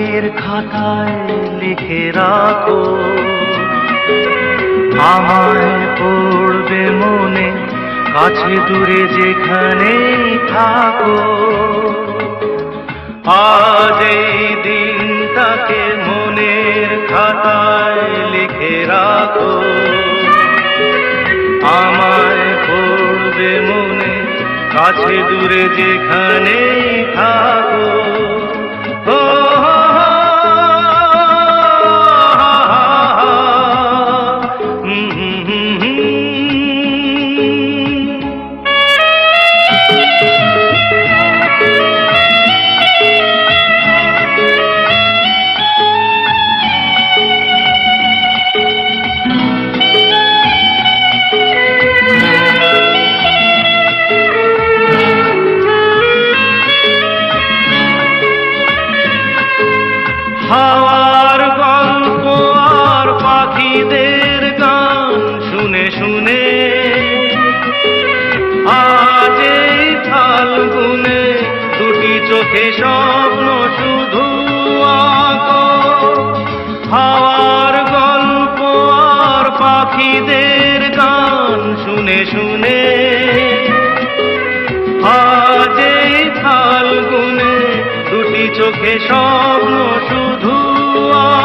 মনের খাতায় লিখে রাখো, আমায় পড়বে মনে, কাছে দূরে যেখানেই থাকো। আজ এই দিনটাকে মনের খাতায় লিখে রাখো, আমায় পড়বে মনে, কাছে দূরে যেখানেই থাকো। হাওয়ার গল্প আর পাখিদের গান শুনে শুনে আজ এই ফাল্গুনে দুটি চোখে স্বপ্ন শুধু আঁকো। হাওয়ার গল্প আর পাখিদের গান শুনে শুনে আজ এই ফাল্গুনে দুটি চোখে স্বপ্ন শুধু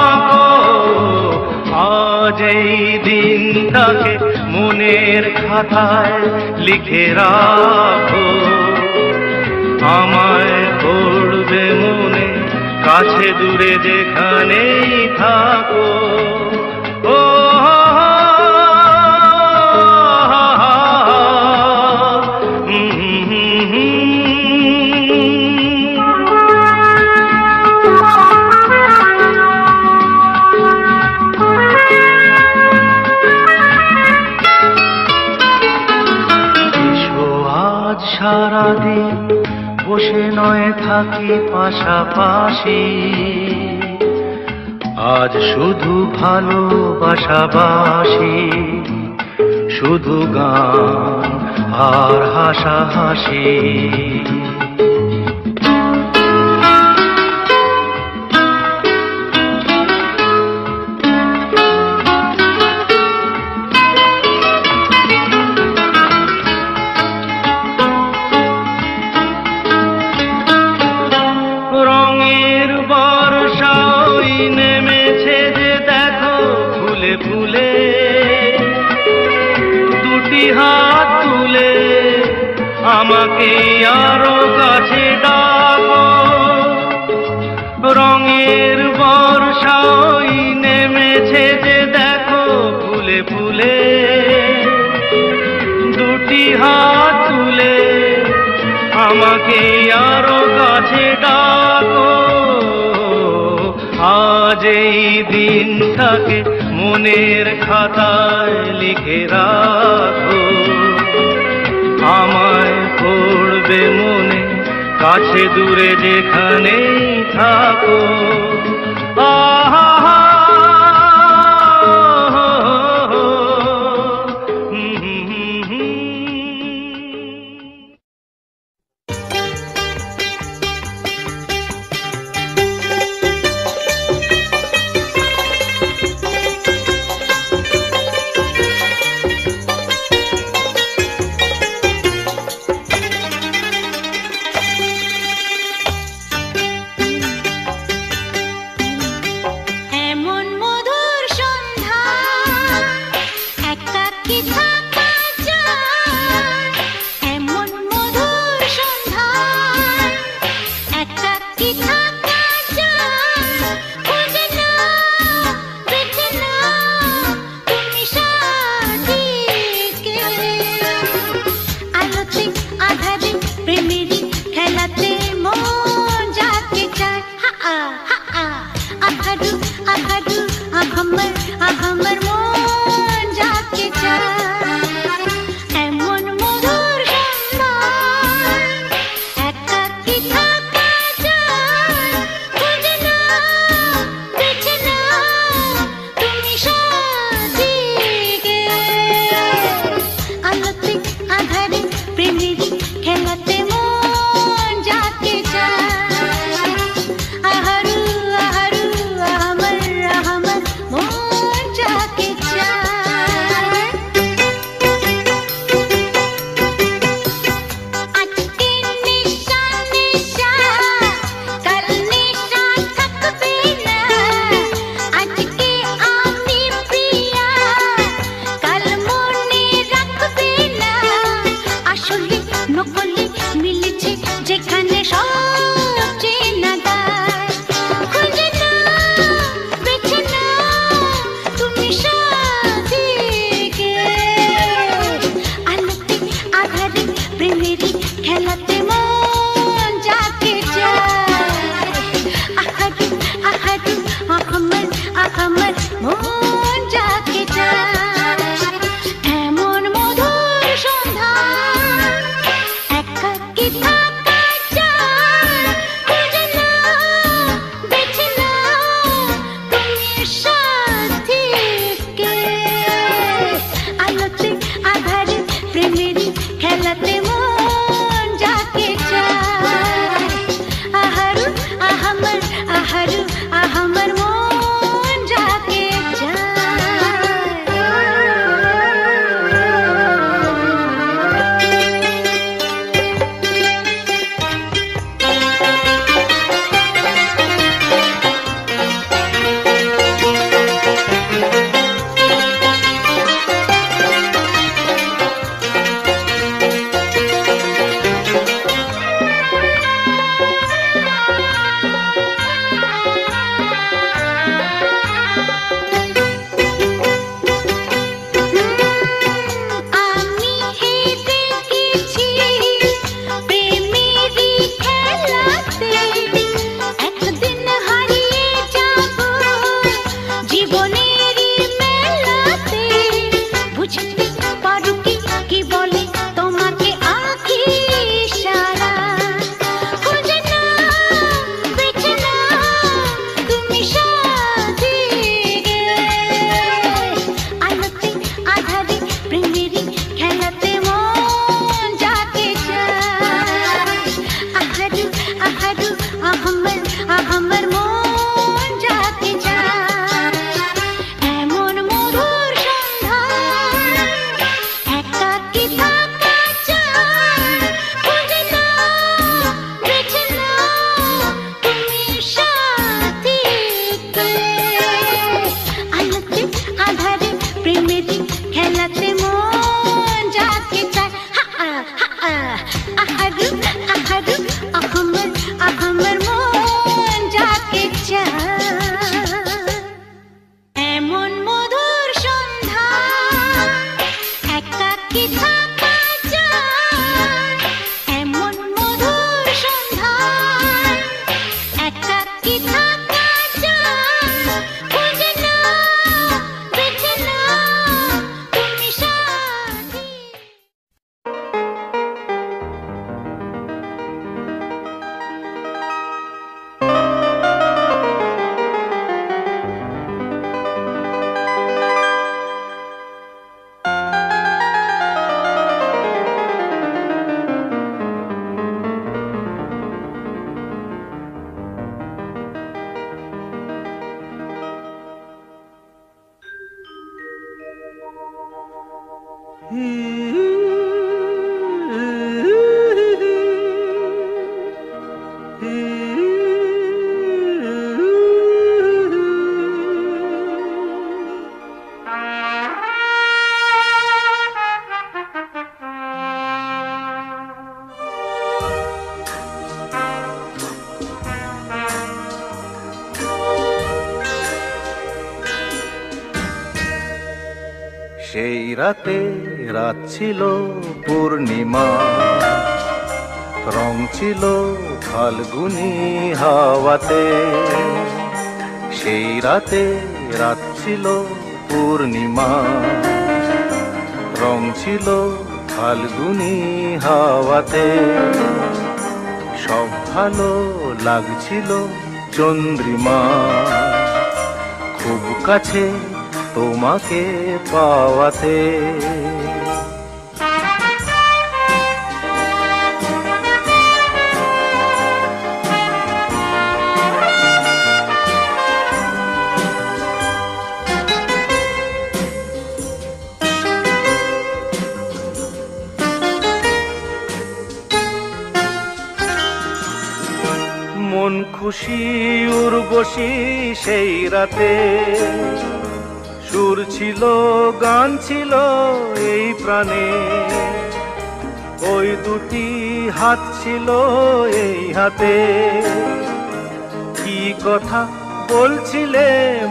আঁকো। আজ এই দিনটাকে মনের খাতায় লিখে রাখো, আমায় পড়বে মনে, কাছে দূরে যেখানেই থাকো। সারাদিন বসে নয় থাকি পাশাপাশি, আজ শুধু ভালোবাসাবাসি, শুধু গান আর হাসাহাসি। ফুলে দুটি হাত তুলে আমাকে আরো কাছে ডাকো। রঙের বর্ষাই নেমেছে যে দেখো ফুলে ফুলে, দুটি হাত তুলে আমাকে আরো কাছে ডাকো। আজ এই দিনটাকে মনের খাতায় লিখে রাখো, আমায় পড়বে মনে, কাছে দূরে যেখানেই থাকো। আহা সেই রাতে রাত ছিল পূর্ণিমা, রং ছিল ফাল্গুনি হাওয়াতে। সেই রাতে রাত ছিল পূর্ণিমা, রং ছিল ফাল্গুনি হাওয়াতে। সব ভালো লাগছিল চন্দ্রিমা, খুব কাছে তোমাকে পাওয়াতে। মন খুশি উর্বশী সেই রাতে, সুর ছিল গান ছিল এই প্রাণে। ওই দুটি হাত ছিল এই হাতে, কি কথা বলছিলে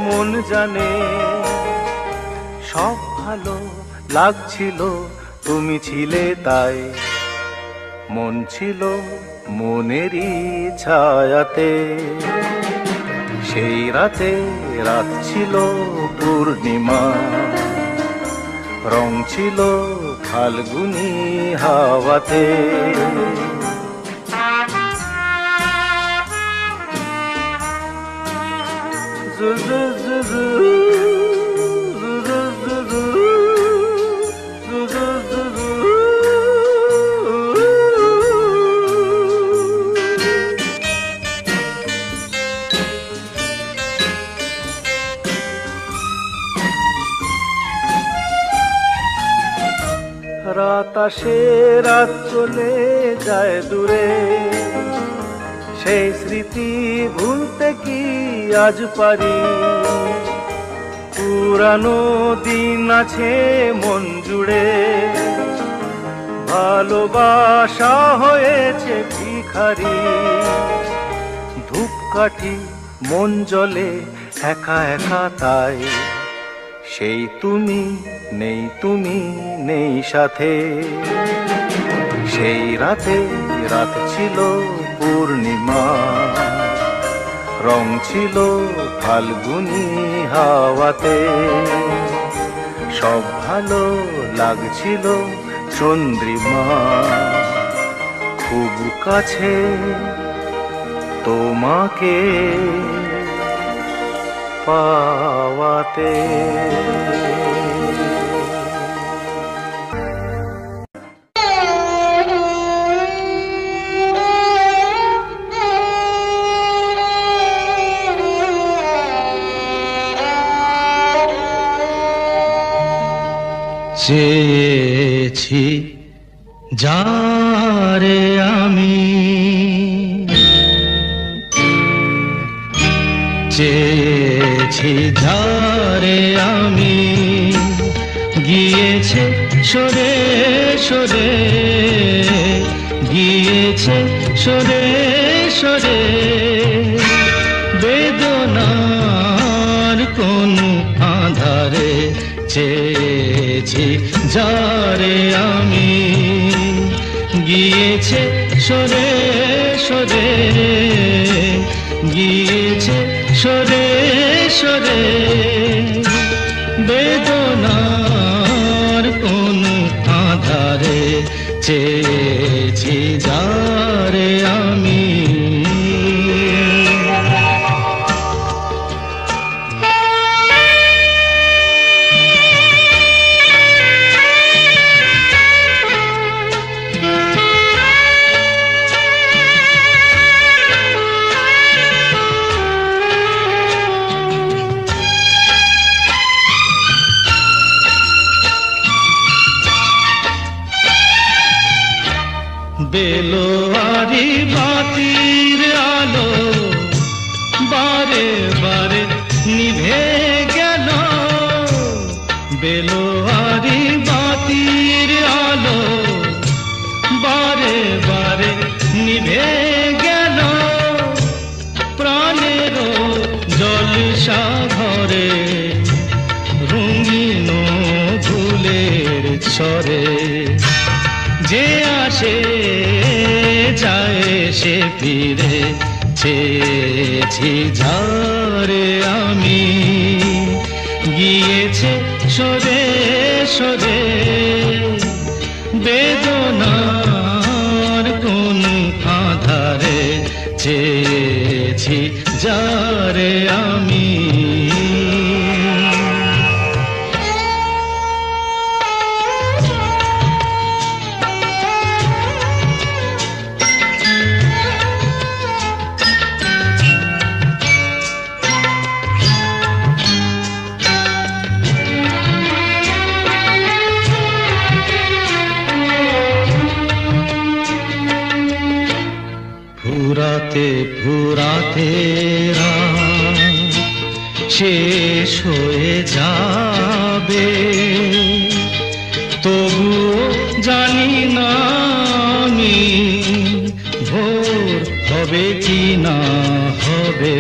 মন জানে। সব ভালো লাগছিল তুমি ছিলে তাই, মন ছিল মনেরই ছায়াতে। সেই রাতে রাত ছিল পূর্ণিমা, রং ছিল ফাল্গুনি হাওয়াতে। রাত আসে রাত চলে যায় দূরে, সেই স্মৃতি ভুলতে কি আজ পারি। পুরানো দিন আছে মন জুড়ে, ভালোবাসা হয়েছে ভিখারি। ধূপকাঠি মন জ্বলে একা একা তাই, সেই তুমি নেই, তুমি নেই সাথে। সেই রাতে রাত ছিল পূর্ণিমা, রং ছিল ফাল্গুনি হাওয়াতে। সব ভালো লাগছিল চন্দ্রিমা, খুব কাছে তোমাকে পাওয়াতে। চেয়েছি যারে আমি, চেয়েছি যারে আমি, গিয়েছে সরে সরে, গিয়েছে সরে সরে। বেদনার কোন আধারে চেয়েছি যারে আমি, গিয়েছে সরে সরে, গিয়েছে সরে সরে। বেদনার কোন আধারে চেয়েছি যারে আমি। সাগরে রঙিন ফুলের ছড়ে যে আসে যায় সে ফিরে চেয়েছি যারে আমি গিয়েছে সরে সরে বেদনার কোন আধারে চেয়েছি যারে আমি ফুরাতে ফুরাতে রাত শেষ হয়ে যাবে তবুও জানি না আমি ভোর হবে কি না হবে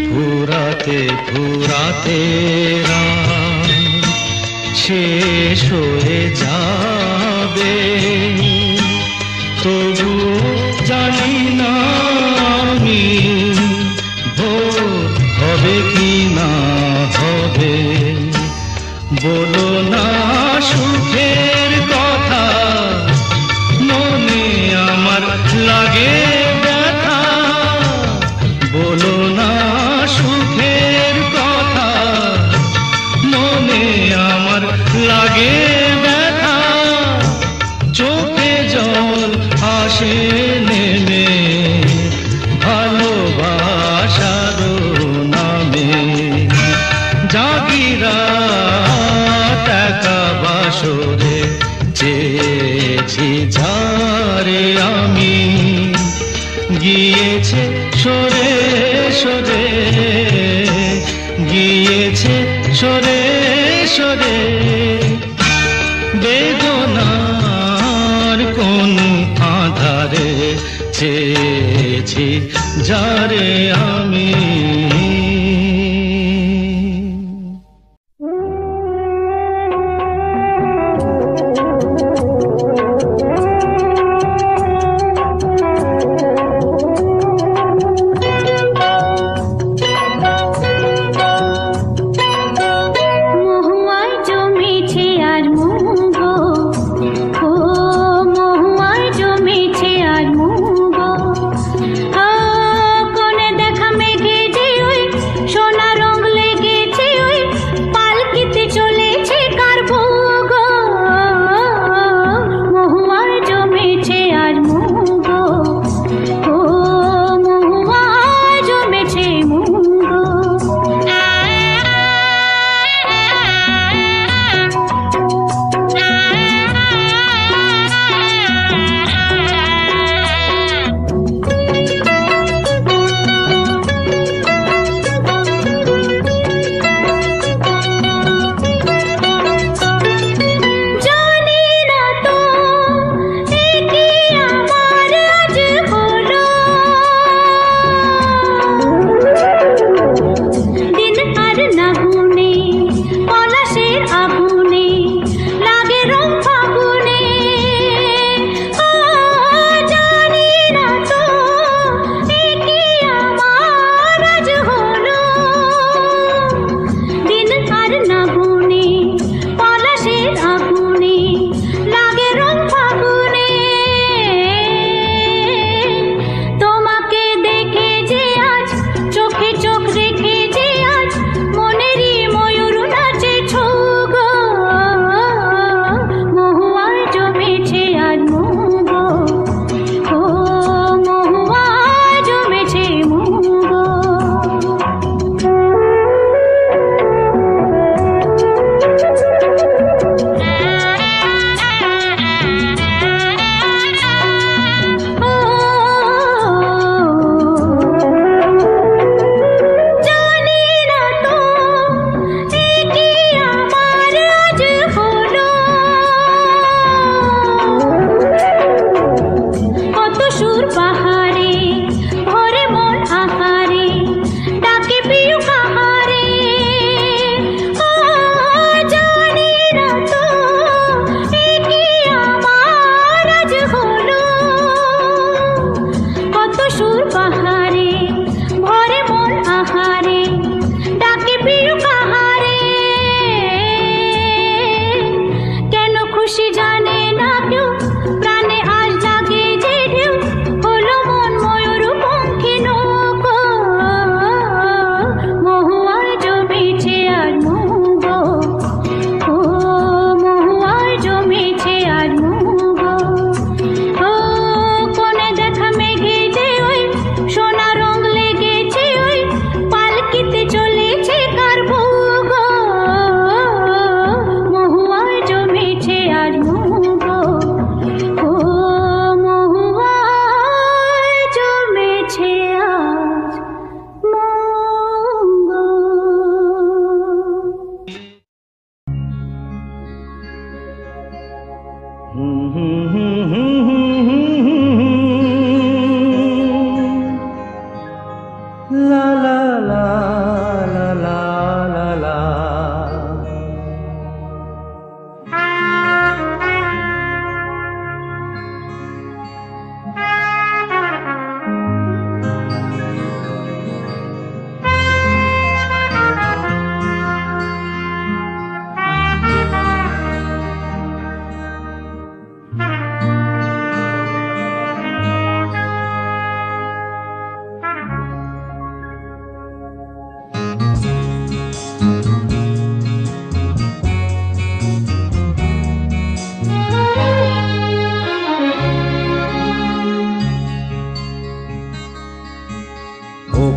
ফুরাতে ফুরাতে রাত শেষ হয়ে যাবে তবু জানি না আমি ভোর হবে কি না হবে বলো না সুখের কথা মনে আমার লাগে ব্যথা বলো না সুখের কথা মনে আমার লাগে ব্যথা চোখে জল আসে নেমে ভালোবাসার নামে জাগিরা টাকা বাসরে চেয়েছি যারে আমি গিয়েছে সরে সরে গিয়েছে সরে সরে বেদনার কোন আধারে চেয়েছি যারে আমি কোনে দেখা মেঘে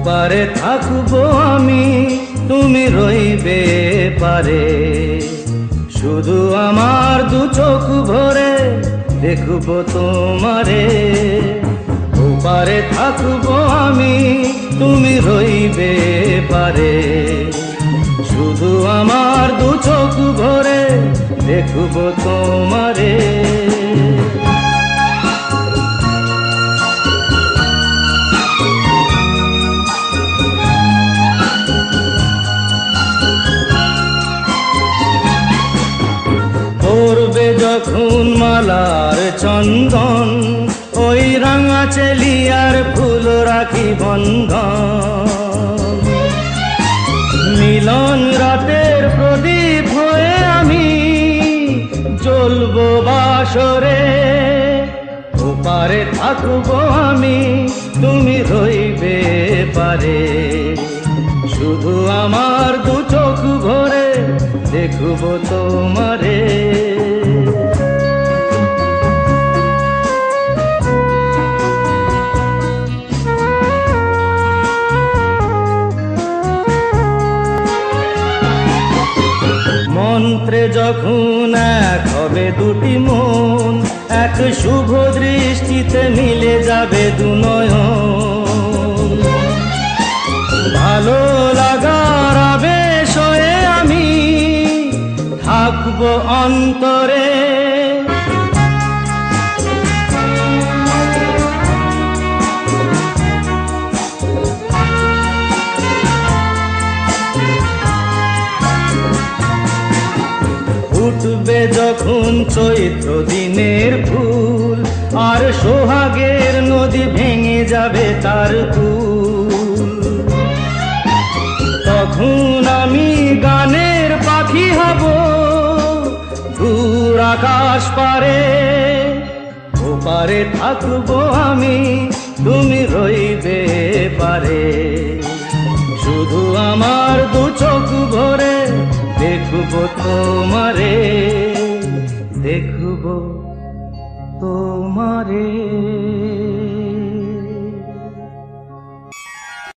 ওপারে থাকবো আমি, তুমি রইবে পারে। শুধু আমার দু চোখ ভরে দেখবো তোমারে। ওপারে থাকবো আমি, তুমি রইবে পারে। শুধু আমার দু চোখ ভরে দেখবো তোমারে। পড়বে যখন মালার চন্দন, ওই রাঙা চেলিয়ার ফুল রাখি বন্ধন। মিলন রাতের প্রদীপ হয়ে আমি জ্বলবো বাসরে। ওপারে থাকবো আমি, তুমি রইবে পারে। শুধু আমার দু চোখ ভরে দেখবো তোমারে। মন্ত্রে যখন এক হবে দুটি মন, এক শুভ দৃষ্টিতে মিলে যাবে দু নয়ন। ভালো লাগার আবেশ হয়ে আমি থাকবো অন্তরে। উঠবে যখন চৈত্র দিনের ফুল, আর সোহাগের নদী ভেঙে যাবে তার কুল। তখন আমি গানের পাখি হব দূর আকাশ পারে। ওপারে থাকবো আমি, তুমি রইবে পারে। শুধু আমার দু চোখ ভরে দেখবো তোমারে, দেখবো তোমারে।